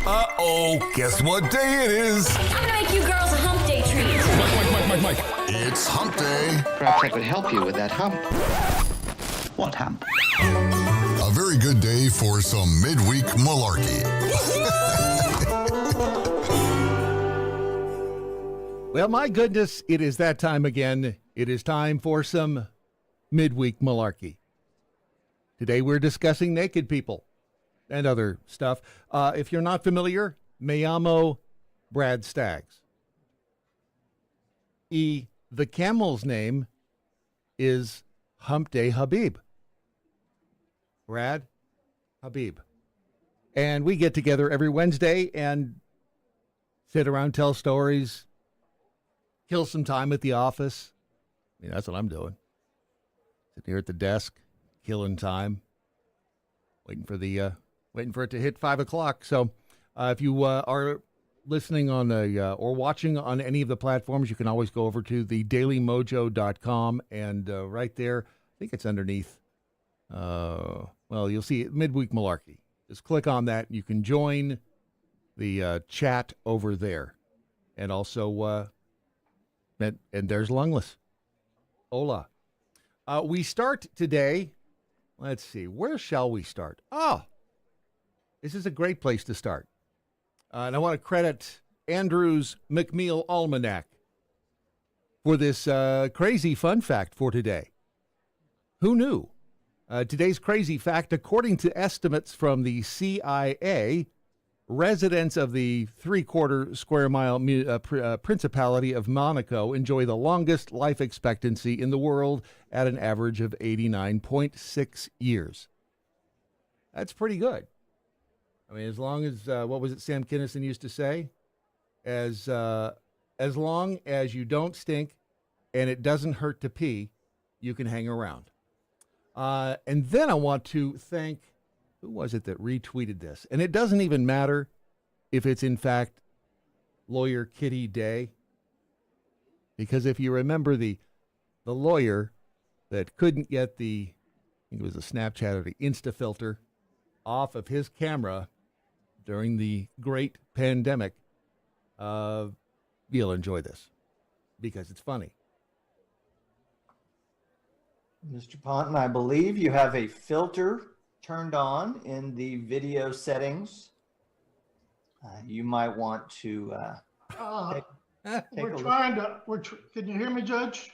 Uh-oh, guess what day it is? I'm gonna make you girls a hump day treat. Mike. It's hump day. Perhaps I could help you with that hump. What hump? A very good day for some midweek malarkey. Well, my goodness, it is that time again. It is time for some midweek malarkey. Today we're discussing naked people and other stuff. If you're not familiar, me llamo Brad Staggs. The camel's name is HumpDay Habib. Brad Habib. And we get together every Wednesday and sit around, tell stories, kill some time at the office. I mean, that's what I'm doing. Sitting here at the desk, killing time, waiting for it to hit 5 o'clock. So if you are listening on or watching on any of the platforms, you can always go over to thedailymojo.com, and right there, I think it's underneath. You'll see it, Midweek Malarkey. Just click on that. You can join the chat over there. And also, and there's Lungless. Hola. We start today. Let's see. Where shall we start? This is a great place to start. And I want to credit Andrew's McMeal Almanac for this crazy fun fact for today. Who knew? Today's crazy fact, according to estimates from the CIA, residents of the 3/4 square mile Principality of Monaco enjoy the longest life expectancy in the world at an average of 89.6 years. That's pretty good. I mean, as long as, what was it Sam Kinison used to say? As long as you don't stink and it doesn't hurt to pee, you can hang around. And then I want to thank, who was it that retweeted this? And it doesn't even matter if it's in fact Lawyer Kitty Day, because if you remember the lawyer that couldn't get I think it was a Snapchat or the Insta filter off of his camera during the great pandemic, you'll enjoy this because it's funny. Mr. Ponton, I believe you have a filter turned on in the video settings. You might want to we're trying to. Can you hear me, Judge?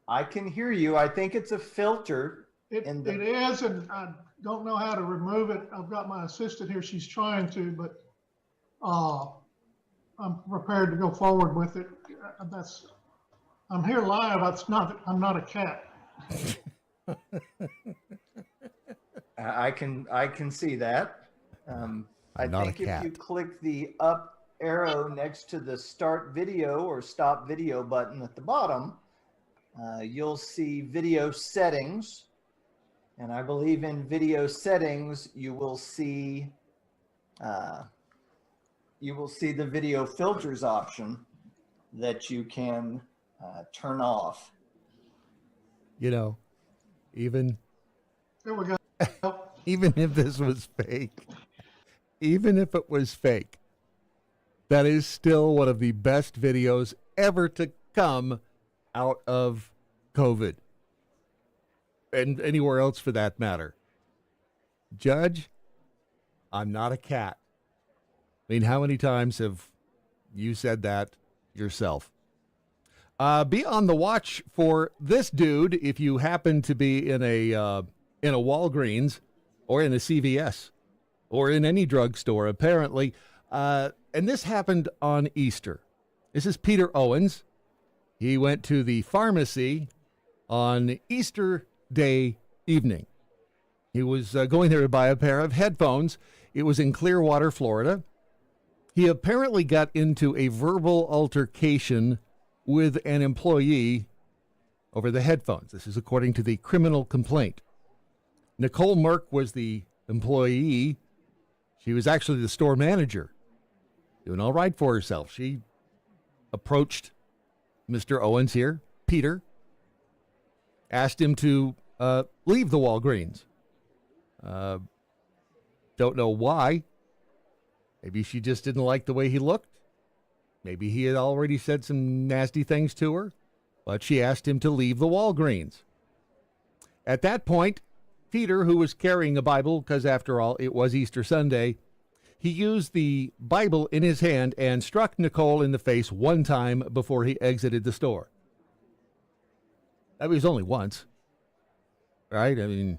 I can hear you. I think it's a filter. It is, and I don't know how to remove it. I've got my assistant here. She's trying to, but I'm prepared to go forward with it. I'm here live. I'm not a cat. I can see that. I think if you click the up arrow next to the start video or stop video button at the bottom, you'll see video settings. And I believe in video settings, you will see the video filters option that you can turn off. You know, even There we go. even if this was fake, even if it was fake, that is still one of the best videos ever to come out of COVID. And anywhere else for that matter. Judge, I'm not a cat. I mean, how many times have you said that yourself? Be on the watch for this dude if you happen to be in a Walgreens or in a CVS or in any drugstore, apparently. And this happened on Easter. This is Peter Owens. He went to the pharmacy on Easter Day evening. He was going there to buy a pair of headphones. It was in Clearwater, Florida. He apparently got into a verbal altercation with an employee over the headphones. This is according to the criminal complaint. Nicole Merck was the employee. She was actually the store manager, doing all right for herself. She approached Mr. Owens here, Peter, asked him to leave the Walgreens. Don't know why. Maybe she just didn't like the way he looked. Maybe he had already said some nasty things to her, but she asked him to leave the Walgreens. At that point, Peter, who was carrying a Bible, because after all, it was Easter Sunday, he used the Bible in his hand and struck Nicole in the face one time before he exited the store. That was only once, right? I mean,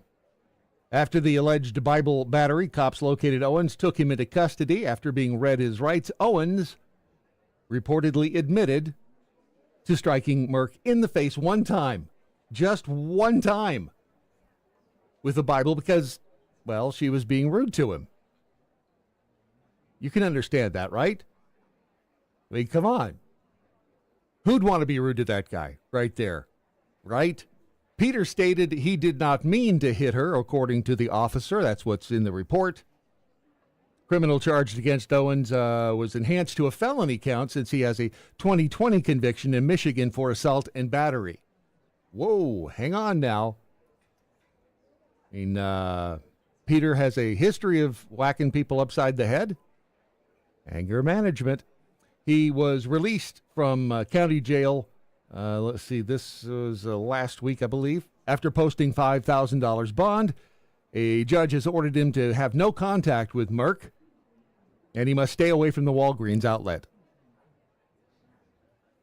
after the alleged Bible battery, cops located Owens, took him into custody. After being read his rights, Owens reportedly admitted to striking Merck in the face one time, just one time, with the Bible because, well, she was being rude to him. You can understand that, right? I mean, come on. Who'd want to be rude to that guy right there, right? Peter stated he did not mean to hit her, according to the officer. That's what's in the report. Criminal charge against Owens was enhanced to a felony count since he has a 2020 conviction in Michigan for assault and battery. Whoa, hang on now. I mean, Peter has a history of whacking people upside the head. Anger management. He was released from county jail. Let's see, this was last week, I believe. After posting $5,000 bond, a judge has ordered him to have no contact with Merck, and he must stay away from the Walgreens outlet.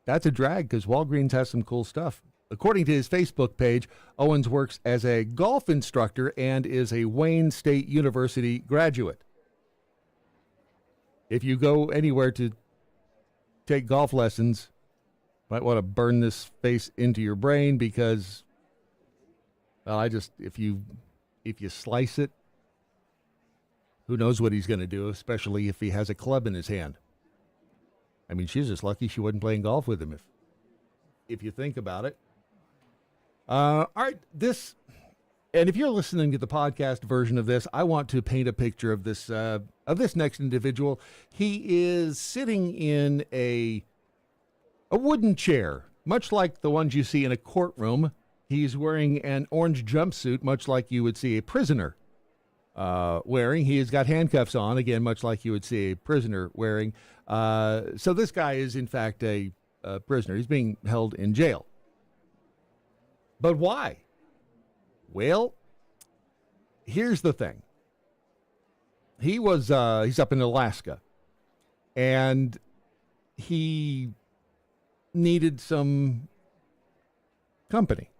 That's a drag because Walgreens has some cool stuff. According to his Facebook page, Owens works as a golf instructor and is a Wayne State University graduate. If you go anywhere to take golf lessons, you might want to burn this face into your brain because, well, if you slice it, who knows what he's going to do, especially if he has a club in his hand. I mean, she's just lucky she wasn't playing golf with him, if you think about it. All right, and if you're listening to the podcast version of this, I want to paint a picture of this next individual. He is sitting in a wooden chair, much like the ones you see in a courtroom. He's wearing an orange jumpsuit, much like you would see a prisoner wearing. He has got handcuffs on, again, much like you would see a prisoner wearing. So this guy is, in fact, a prisoner. He's being held in jail. But why? Well, here's the thing. He's up in Alaska, and he needed some company.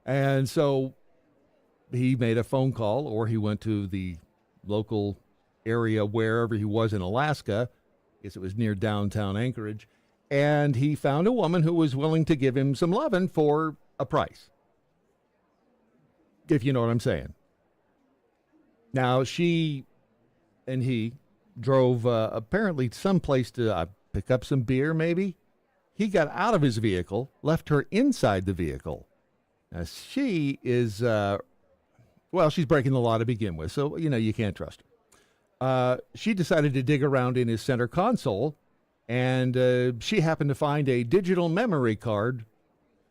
And so he made a phone call, or he went to the local area wherever he was in Alaska. I guess it was near downtown Anchorage. And he found a woman who was willing to give him some lovin' for a price, if you know what I'm saying. Now, she and he drove apparently someplace to pick up some beer, maybe. He got out of his vehicle, left her inside the vehicle. Now, she is, she's breaking the law to begin with, so, you can't trust her. She decided to dig around in his center console, and she happened to find a digital memory card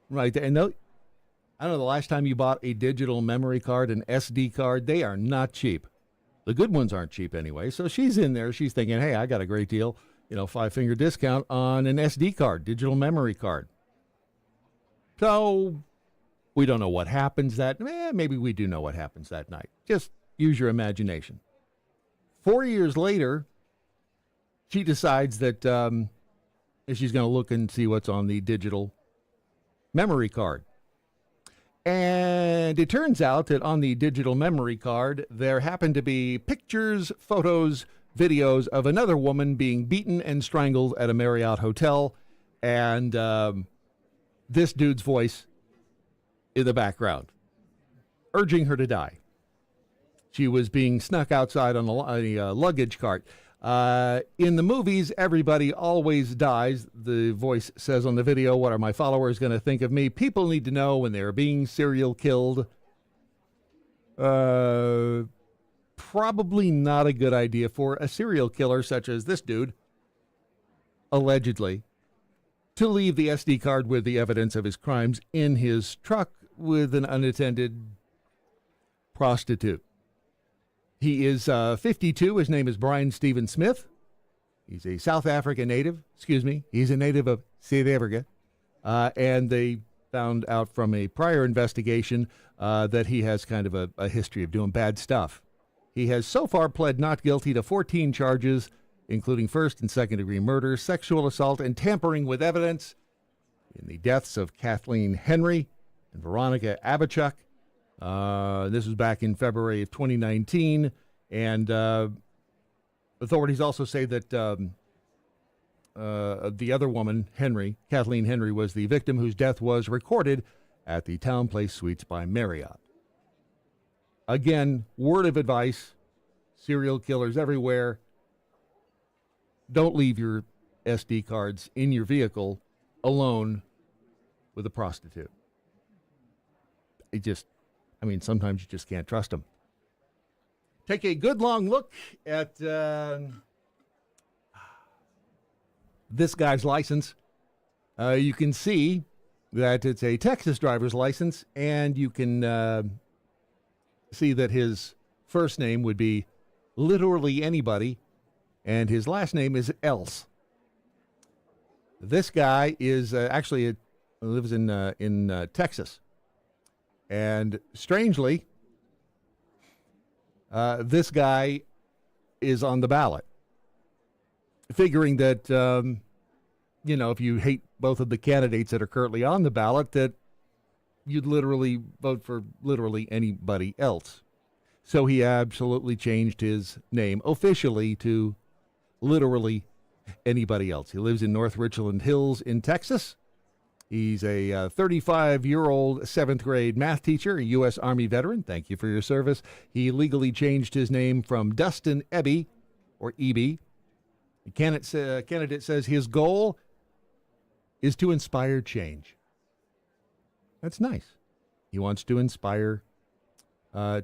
right there. And I don't know, the last time you bought a digital memory card, an SD card, they are not cheap. The good ones aren't cheap anyway. So she's in there. She's thinking, hey, I got a great deal, 5-finger discount on an SD card, digital memory card. So we don't know what happens maybe we do know what happens that night. Just use your imagination. 4 years later, she decides that she's going to look and see what's on the digital memory card. And it turns out that on the digital memory card, there happened to be pictures, photos, videos of another woman being beaten and strangled at a Marriott hotel, and this dude's voice in the background, urging her to die. She was being snuck outside on a luggage cart. In the movies, everybody always dies. The voice says on the video, what are my followers going to think of me? People need to know when they're being serial killed. Probably not a good idea for a serial killer such as this dude, allegedly, to leave the SD card with the evidence of his crimes in his truck with an unattended prostitute. He is 52. His name is Brian Stephen Smith. He's a South African native. Excuse me. He's a native of South Africa. And they found out from a prior investigation that he has kind of a history of doing bad stuff. He has so far pled not guilty to 14 charges, including first and second degree murder, sexual assault, and tampering with evidence in the deaths of Kathleen Henry and Veronica Abachuk. This was back in February of 2019. And authorities also say that the other woman, Kathleen Henry, was the victim whose death was recorded at the Town Place Suites by Marriott. Again, word of advice, serial killers everywhere. Don't leave your SD cards in your vehicle alone with a prostitute. Sometimes you just can't trust them. Take a good long look at this guy's license. You can see that it's a Texas driver's license, and you can see that his first name would be literally anybody, and his last name is Else. This guy is lives in Texas, and strangely, this guy is on the ballot, figuring that if you hate both of the candidates that are currently on the ballot, that you'd literally vote for literally anybody else. So he absolutely changed his name officially to literally anybody else. He lives in North Richland Hills in Texas. He's a 35-year-old 7th grade math teacher, a U.S. Army veteran. Thank you for your service. He legally changed his name from Dustin Eby, or Eby. The candidate says his goal is to inspire change. That's nice. He wants to inspire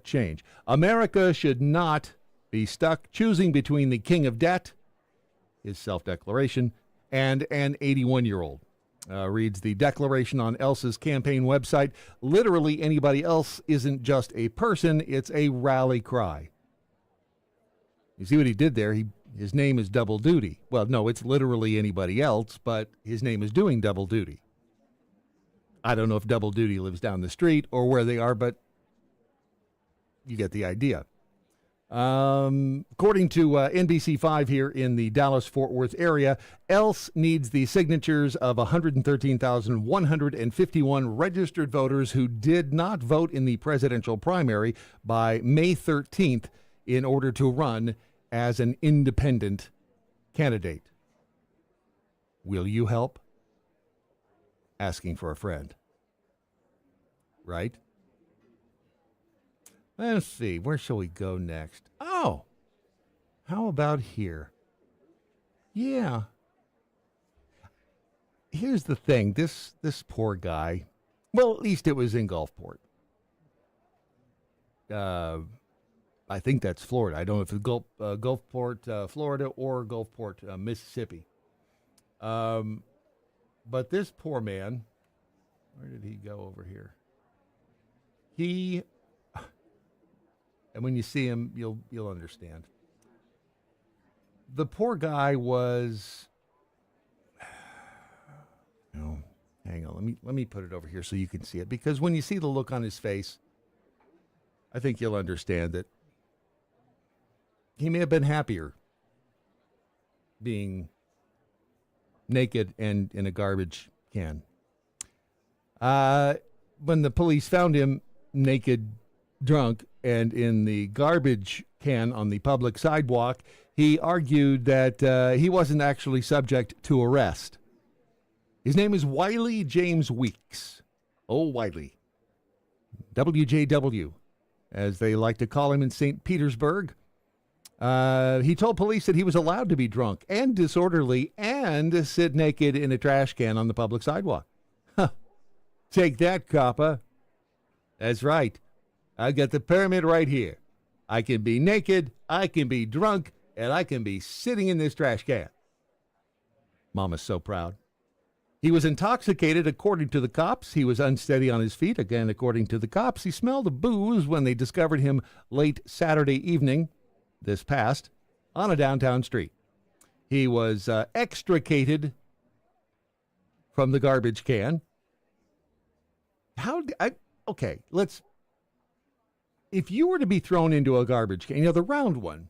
change. America should not be stuck choosing between the king of debt, his self-declaration, and an 81-year-old. Reads the declaration on Else's campaign website. Literally anybody else isn't just a person, it's a rally cry. You see what he did there? His name is double duty. Well, no, it's literally anybody else, but his name is doing double duty. I don't know if double duty lives down the street or where they are, but you get the idea. According to NBC5 here in the Dallas-Fort Worth area, Else needs the signatures of 113,151 registered voters who did not vote in the presidential primary by May 13th in order to run as an independent candidate. Will you help? Asking for a friend. Right? Let's see. Where shall we go next? Oh, how about here? Yeah. Here's the thing. This poor guy. Well, at least it was in Gulfport. I think that's Florida. I don't know if it's Gulfport, Florida, or Gulfport, Mississippi. But this poor man, where did he go over here? And when you see him, you'll understand. The poor guy was. Hang on. Let me put it over here so you can see it, because when you see the look on his face, I think you'll understand that he may have been happier being naked and in a garbage can. When the police found him naked, drunk, and in the garbage can on the public sidewalk, he argued that he wasn't actually subject to arrest. His name is Wiley James Weeks. Oh, Wiley. WJW, as they like to call him in St. Petersburg. He told police that he was allowed to be drunk and disorderly and sit naked in a trash can on the public sidewalk. Huh. Take that, copper. That's right. I got the permit right here. I can be naked, I can be drunk, and I can be sitting in this trash can. Mama's so proud. He was intoxicated, according to the cops. He was unsteady on his feet, again, according to the cops. He smelled of booze when they discovered him late Saturday evening, this past, on a downtown street. He was extricated from the garbage can. If you were to be thrown into a garbage can, the round one,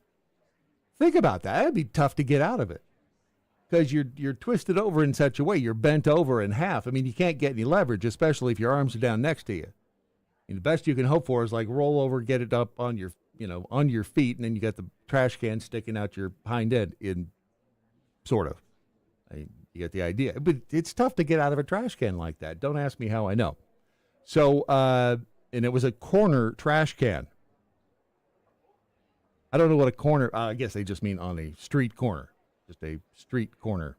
think about that. It'd be tough to get out of it. Because you're twisted over in such a way, you're bent over in half. I mean, you can't get any leverage, especially if your arms are down next to you. And the best you can hope for is like roll over, get it up on your, on your feet, and then you got the trash can sticking out your hind end sort of. You get the idea. But it's tough to get out of a trash can like that. Don't ask me how I know. So, and it was a corner trash can. I don't know what a corner, I guess they just mean on a street corner. Just a street corner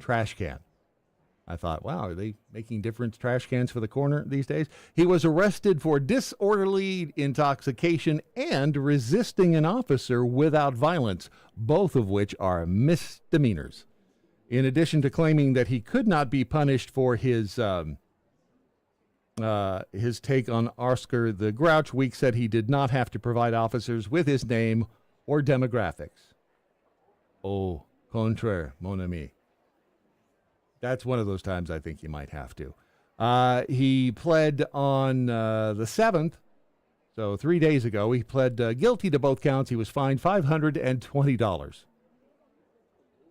trash can. I thought, wow, are they making different trash cans for the corner these days? He was arrested for disorderly intoxication and resisting an officer without violence, both of which are misdemeanors. In addition to claiming that he could not be punished for his take on Oscar the Grouch, Week said he did not have to provide officers with his name or demographics. Oh, contraire, mon ami. That's one of those times I think you might have to. He pled on the 7th, so 3 days ago. He pled guilty to both counts. He was fined $520.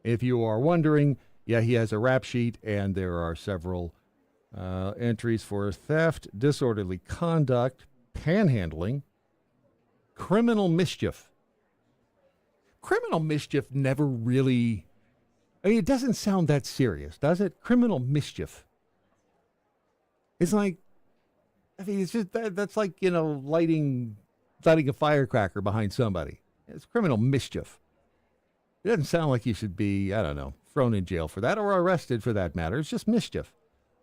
If you are wondering, yeah, he has a rap sheet, and there are several entries for theft, disorderly conduct, panhandling, criminal mischief. Criminal mischief never really, it doesn't sound that serious, does it? Criminal mischief. It's like, it's just, that's like, lighting a firecracker behind somebody. It's criminal mischief. It doesn't sound like you should be, I don't know, thrown in jail for that or arrested for that matter. It's just mischief.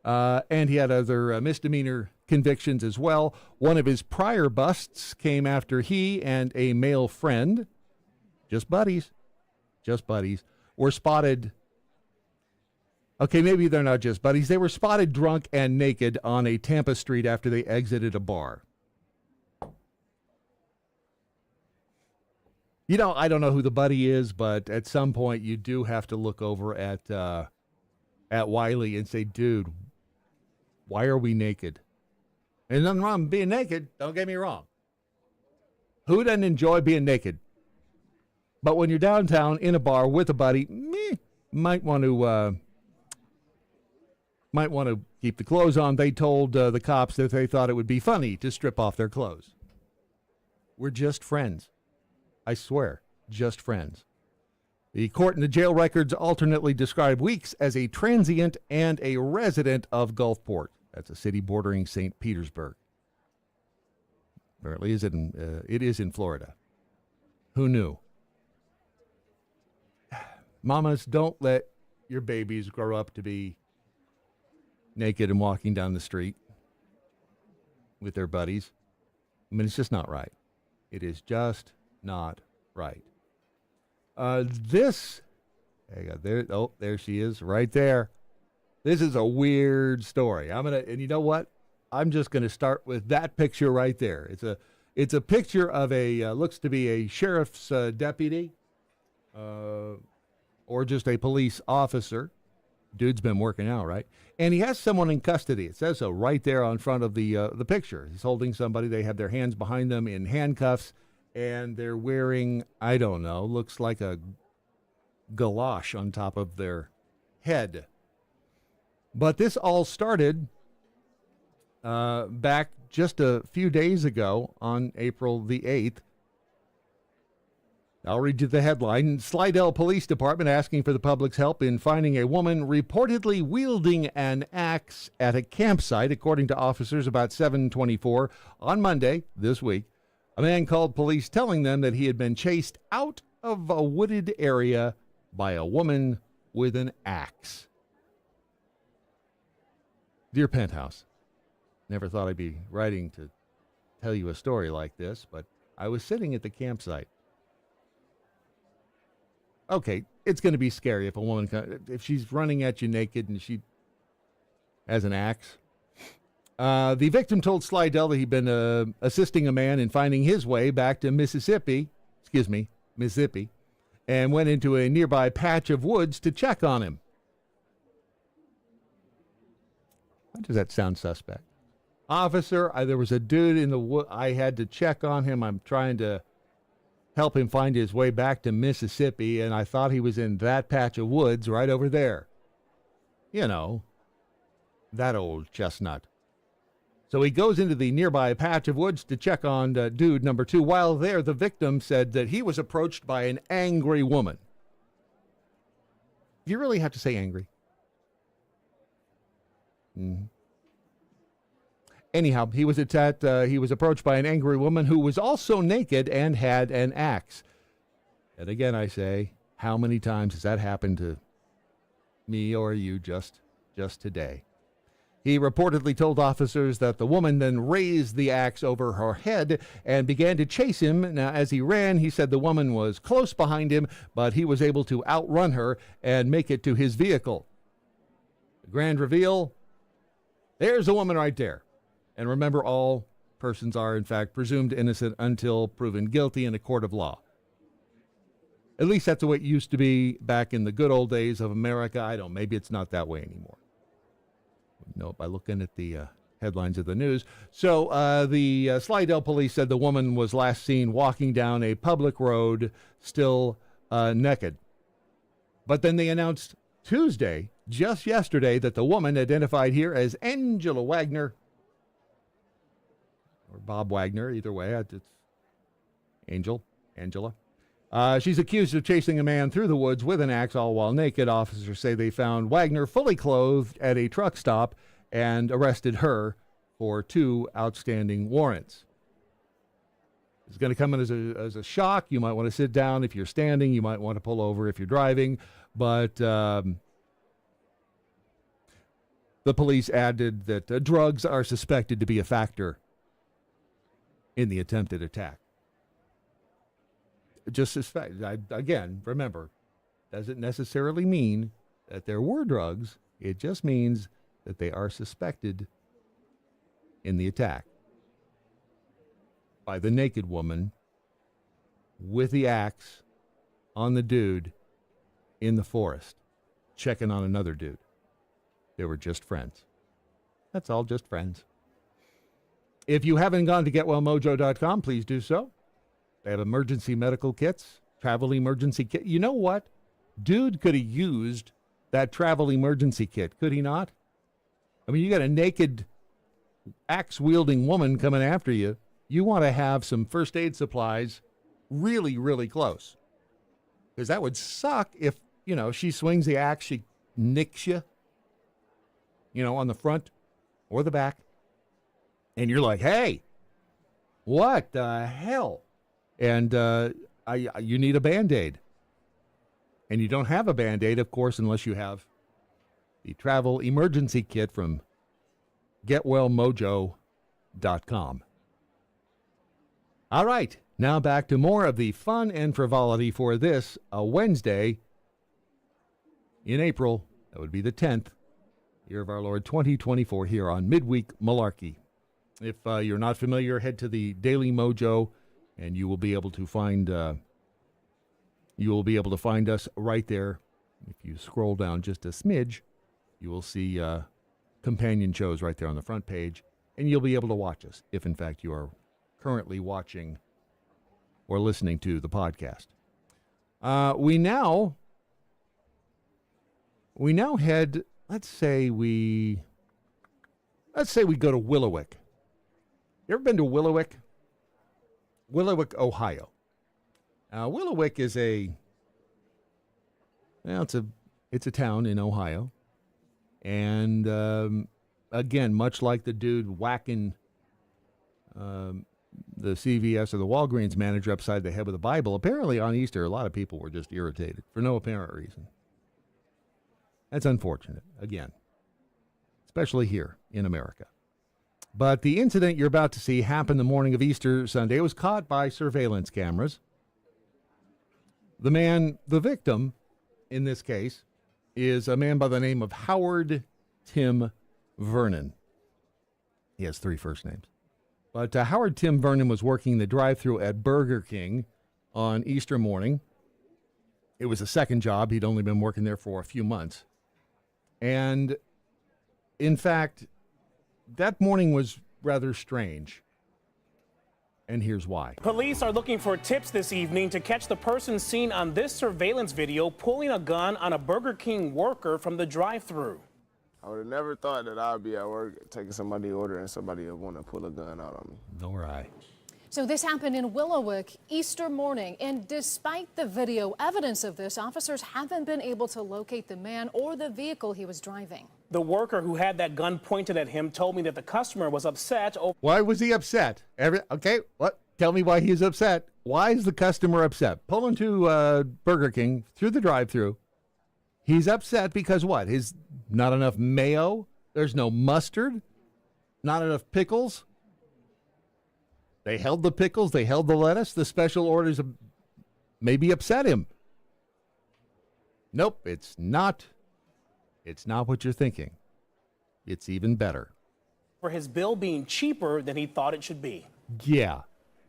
And he had other misdemeanor convictions as well. One of his prior busts came after he and a male friend, just buddies, were spotted. Okay, maybe they're not just buddies. They were spotted drunk and naked on a Tampa street after they exited a bar. I don't know who the buddy is, but at some point you do have to look over at Wiley and say, dude, why are we naked? And nothing wrong with being naked, don't get me wrong. Who doesn't enjoy being naked? But when you're downtown in a bar with a buddy, might want to keep the clothes on. They told the cops that they thought it would be funny to strip off their clothes. We're just friends. I swear, just friends. The court and the jail records alternately describe Weeks as a transient and a resident of Gulfport. That's a city bordering St. Petersburg. Apparently, it is in Florida. Who knew? Mamas, don't let your babies grow up to be naked and walking down the street with their buddies. I mean, it's just not right. It is just not right. There she is, right there. This is a weird story. And you know what? I'm just gonna start with that picture right there. It's a picture of looks to be a sheriff's deputy, or just a police officer. Dude's been working out, right? And he has someone in custody. It says so right there on front of the picture. He's holding somebody. They have their hands behind them in handcuffs, and they're wearing, I don't know, looks like a galosh on top of their head. But this all started back just a few days ago on April the 8th. I'll read you the headline. Slidell Police Department asking for the public's help in finding a woman reportedly wielding an axe at a campsite, according to officers about 7:24 on Monday this week. A man called police telling them that he had been chased out of a wooded area by a woman with an axe. Dear Penthouse, never thought I'd be writing to tell you a story like this, but I was sitting at the campsite. Okay, it's going to be scary if a woman, if she's running at you naked and she as an axe. The victim told Slidell that he'd been assisting a man in finding his way back to Mississippi, and went into a nearby patch of woods to check on him. Why does that sound suspect? Officer, there was a dude in the wood. I had to check on him. I'm trying to help him find his way back to Mississippi, and I thought he was in that patch of woods right over there. You know, that old chestnut. So he goes into the nearby patch of woods to check on dude number 2. While there, the victim said that he was approached by an angry woman. Do you really have to say angry? Anyhow, he was approached by an angry woman who was also naked and had an axe. And again, I say, how many times has that happened to me or you just today? He reportedly told officers that the woman then raised the axe over her head and began to chase him. Now, as he ran, he said the woman was close behind him, but he was able to outrun her and make it to his vehicle. The grand reveal, there's a woman right there. And remember, all persons are, in fact, presumed innocent until proven guilty in a court of law. At least that's the way it used to be back in the good old days of America. Maybe it's not that way anymore. No, by looking at the headlines of the news. So the Slidell police said the woman was last seen walking down a public road, still naked. But then they announced Tuesday, just yesterday, that the woman identified here as Angela Wagner, or Bob Wagner, either way, it's Angela. She's accused of chasing a man through the woods with an axe, all while naked. Officers say they found Wagner fully clothed at a truck stop and arrested her for 2 outstanding warrants. It's going to come in as a shock. You might want to sit down if you're standing. You might want to pull over if you're driving. But the police added that drugs are suspected to be a factor in the attempted attack. Just suspect. Again, remember, doesn't necessarily mean that there were drugs. It just means that they are suspected in the attack by the naked woman with the axe on the dude in the forest, checking on another dude. They were just friends. That's all, just friends. If you haven't gone to GetWellMojo.com, please do so. They have emergency medical kits, travel emergency kit. You know what? Dude could have used that travel emergency kit, could he not? I mean, you got a naked axe-wielding woman coming after you. You want to have some first aid supplies really, really close. Because that would suck if, she swings the axe, she nicks you, on the front or the back. And you're like, hey, what the hell? And you need a Band-Aid. And you don't have a Band-Aid, of course, unless you have the travel emergency kit from GetWellMojo.com. All right, now back to more of the fun and frivolity for this, a Wednesday in April. That would be the 10th, year of our Lord 2024, here on Midweek Malarkey. If you're not familiar, head to the Daily Mojo, and you will be able to find us right there. If you scroll down just a smidge, you will see companion shows right there on the front page, and you'll be able to watch us if, in fact, you are currently watching or listening to the podcast. We now head. Let's say we go to Willowick. You ever been to Willowick? Willowick, Ohio. Willowick is it's a town in Ohio. And again, much like the dude whacking the CVS or the Walgreens manager upside the head with a Bible, apparently on Easter, a lot of people were just irritated for no apparent reason. That's unfortunate, again, especially here in America. But the incident you're about to see happened the morning of Easter Sunday. It was caught by surveillance cameras. The victim, in this case, is a man by the name of Howard Tim Vernon. He has 3 first names. But Howard Tim Vernon was working the drive-thru at Burger King on Easter morning. It was a second job. He'd only been working there for a few months. And, in fact, that morning was rather strange. And here's why. Police are looking for tips this evening to catch the person seen on this surveillance video pulling a gun on a Burger King worker from the drive-thru. I would have never thought that I'd be at work taking somebody's order and somebody would want to pull a gun out on me. Nor I. So this happened in Willowick Easter morning, and despite the video evidence of this, officers haven't been able to locate the man or the vehicle he was driving. The worker who had that gun pointed at him told me that the customer was upset over... Why was he upset? Okay, what? Tell me why he's upset. Why is the customer upset? Pull into Burger King through the drive-thru. He's upset because what? His not enough mayo? There's no mustard? Not enough pickles? They held the pickles, they held the lettuce. The special orders maybe upset him. Nope, it's not. It's not what you're thinking. It's even better. For his bill being cheaper than he thought it should be. Yeah.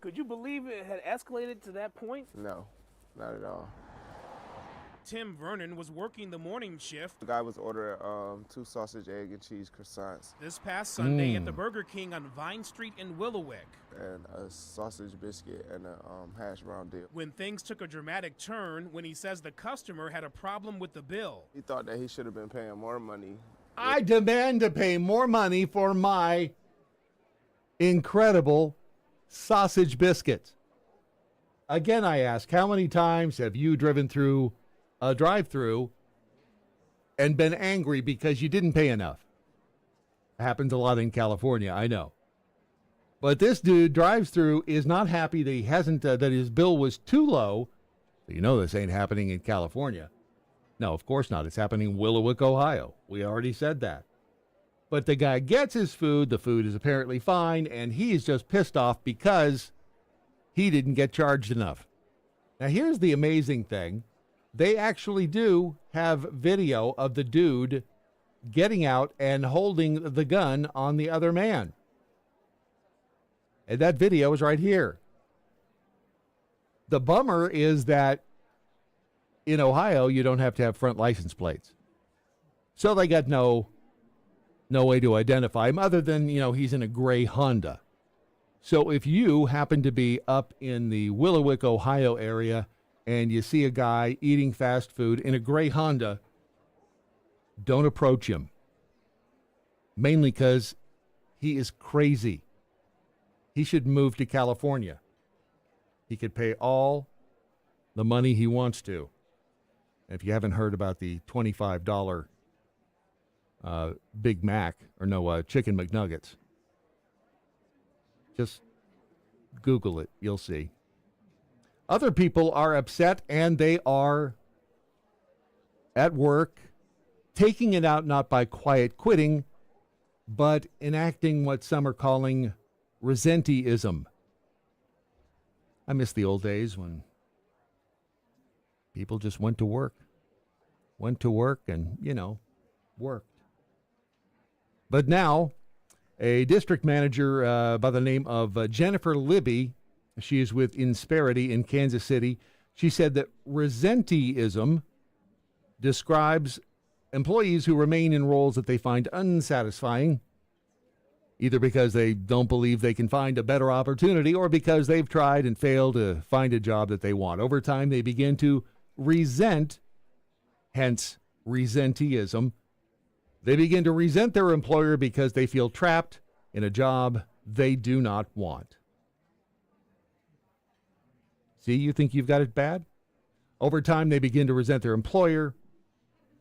Could you believe it had escalated to that point? No, not at all. Tim Vernon was working the morning shift. The guy was ordering 2 sausage, egg, and cheese croissants. This past Sunday at the Burger King on Vine Street in Willowick. And a sausage biscuit and a hash brown dip. When things took a dramatic turn when he says the customer had a problem with the bill. He thought that he should have been paying more money. I demand to pay more money for my incredible sausage biscuits. Again, I ask, how many times have you driven through a drive-thru and been angry because you didn't pay enough? Happens a lot in California, I know. But this dude drives through, is not happy that he hasn't, that his bill was too low. So you know this ain't happening in California. No, of course not. It's happening in Willowick, Ohio. We already said that. But the guy gets his food. The food is apparently fine, and he is just pissed off because he didn't get charged enough. Now, here's the amazing thing. They actually do have video of the dude getting out and holding the gun on the other man. And that video is right here. The bummer is that in Ohio, you don't have to have front license plates. So they got no way to identify him other than, he's in a gray Honda. So if you happen to be up in the Willowick, Ohio area and you see a guy eating fast food in a gray Honda, don't approach him. Mainly because he is crazy. He should move to California. He could pay all the money he wants to. If you haven't heard about the $25 Big Mac, Chicken McNuggets, just Google it. You'll see. Other people are upset, and they are at work, taking it out not by quiet quitting, but enacting what some are calling resenteeism. I miss the old days when people just went to work and, worked. But now, a district manager by the name of Jennifer Libby, she is with Insperity in Kansas City. She said that resenteeism describes employees who remain in roles that they find unsatisfying, either because they don't believe they can find a better opportunity or because they've tried and failed to find a job that they want. Over time, they begin to resent, hence resenteeism. They begin to resent their employer because they feel trapped in a job they do not want. See, you think you've got it bad? Over time, they begin to resent their employer.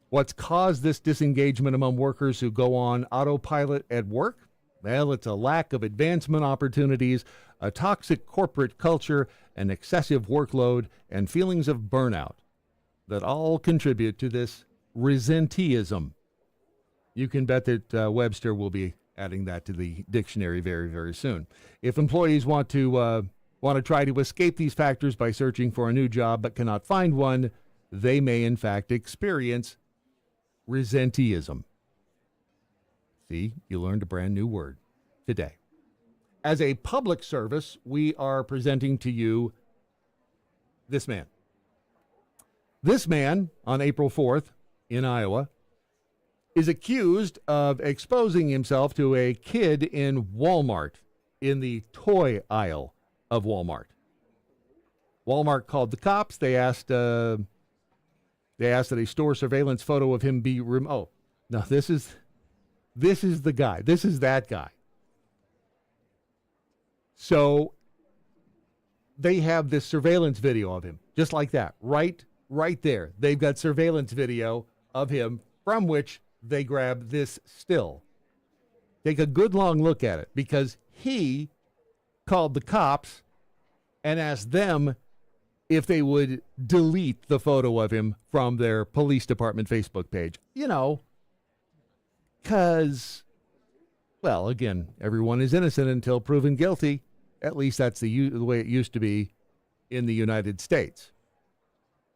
What's caused this disengagement among workers who go on autopilot at work? Well, it's a lack of advancement opportunities, a toxic corporate culture, an excessive workload, and feelings of burnout that all contribute to this resenteeism. You can bet that Webster will be adding that to the dictionary very, very soon. If employees want to try to escape these factors by searching for a new job but cannot find one, they may in fact experience resenteeism. See, you learned a brand new word today. As a public service, we are presenting to you this man. This man, on April 4th in Iowa, is accused of exposing himself to a kid in Walmart, in the toy aisle of Walmart. Walmart called the cops. They asked that a store surveillance photo of him be removed. Oh, no, this is the guy. This is that guy. So they have this surveillance video of him, just like that, right there. They've got surveillance video of him from which they grab this still. Take a good long look at it, because he called the cops and asked them if they would delete the photo of him from their police department Facebook page. You know, because, well, again, everyone is innocent until proven guilty. At least that's the way it used to be in the United States.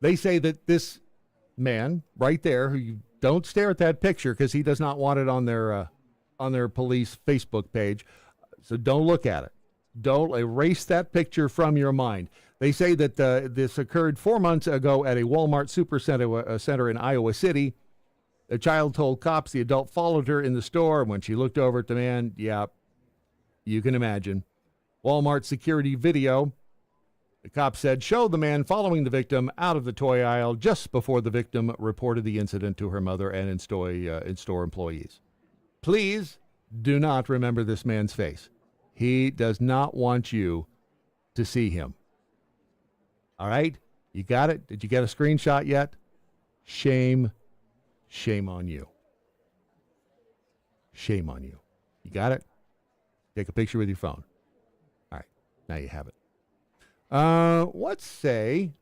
They say that this man right there, who you don't stare at that picture because he does not want it on their police Facebook page. So don't look at it. Don't erase that picture from your mind. They say that this occurred 4 months ago at a Walmart Supercenter in Iowa City. The child told cops the adult followed her in the store, and when she looked over at the man, yeah, you can imagine. Walmart security video, the cop said, showed the man following the victim out of the toy aisle just before the victim reported the incident to her mother and in-store employees. Please do not remember this man's face. He does not want you to see him. All right? You got it? Did you get a screenshot yet? Shame on you. Shame on you. You got it? Take a picture with your phone. All right. Now you have it. Let's see.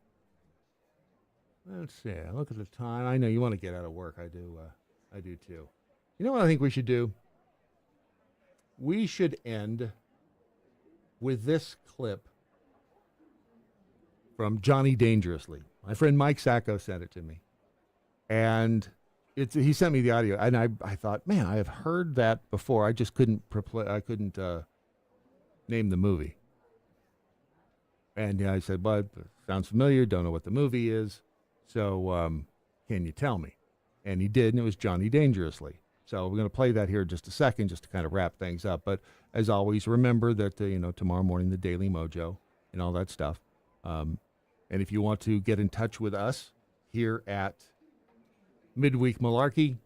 Look at the time. I know you want to get out of work. I do too. You know what I think we should do? We should end with this clip from Johnny Dangerously. My friend Mike Sacco sent it to me. And he sent me the audio, and I thought, man, I have heard that before. I just couldn't name the movie. And I said, well, it sounds familiar, don't know what the movie is, so can you tell me? And he did, and it was Johnny Dangerously. So we're going to play that here in just a second, just to kind of wrap things up. But as always, remember that, tomorrow morning, the Daily Mojo and all that stuff. And if you want to get in touch with us here at Midweek Malarkey,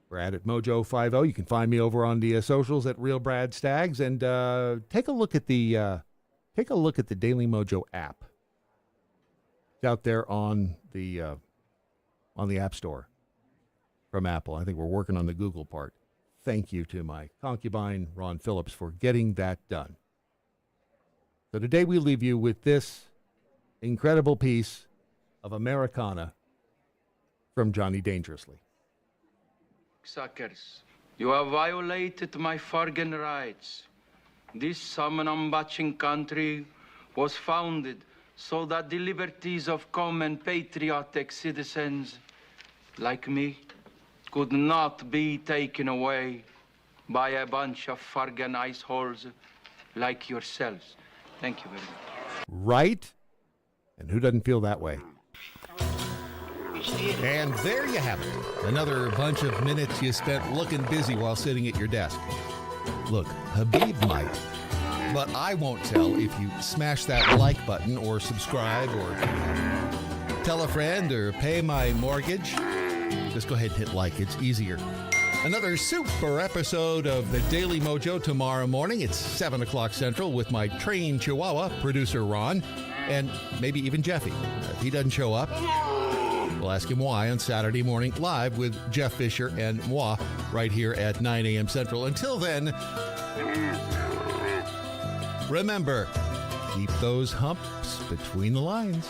Brad at Mojo50. You can find me over on the socials at Real Brad Staggs, and take a look at the Daily Mojo app. It's out there on the App Store from Apple. I think we're working on the Google part. Thank you to my concubine, Ron Phillips, for getting that done. So today we leave you with this incredible piece of Americana from Johnny Dangerously. Suckers, you have violated my Fargan rights. This Samanambatching country was founded so that the liberties of common patriotic citizens like me could not be taken away by a bunch of Fargan iceholes like yourselves. Thank you very much. Right? And who doesn't feel that way? And there you have it. Another bunch of minutes you spent looking busy while sitting at your desk. Look, Habib might, but I won't tell if you smash that like button or subscribe or tell a friend or pay my mortgage. Just go ahead and hit like. It's easier. Another super episode of the Daily Mojo tomorrow morning. It's 7 o'clock Central with my trained Chihuahua, producer Ron, and maybe even Jeffy. If he doesn't show up, we'll ask him why on Saturday morning live with Jeff Fisher and moi right here at 9 a.m. Central. Until then, remember, keep those humps between the lines.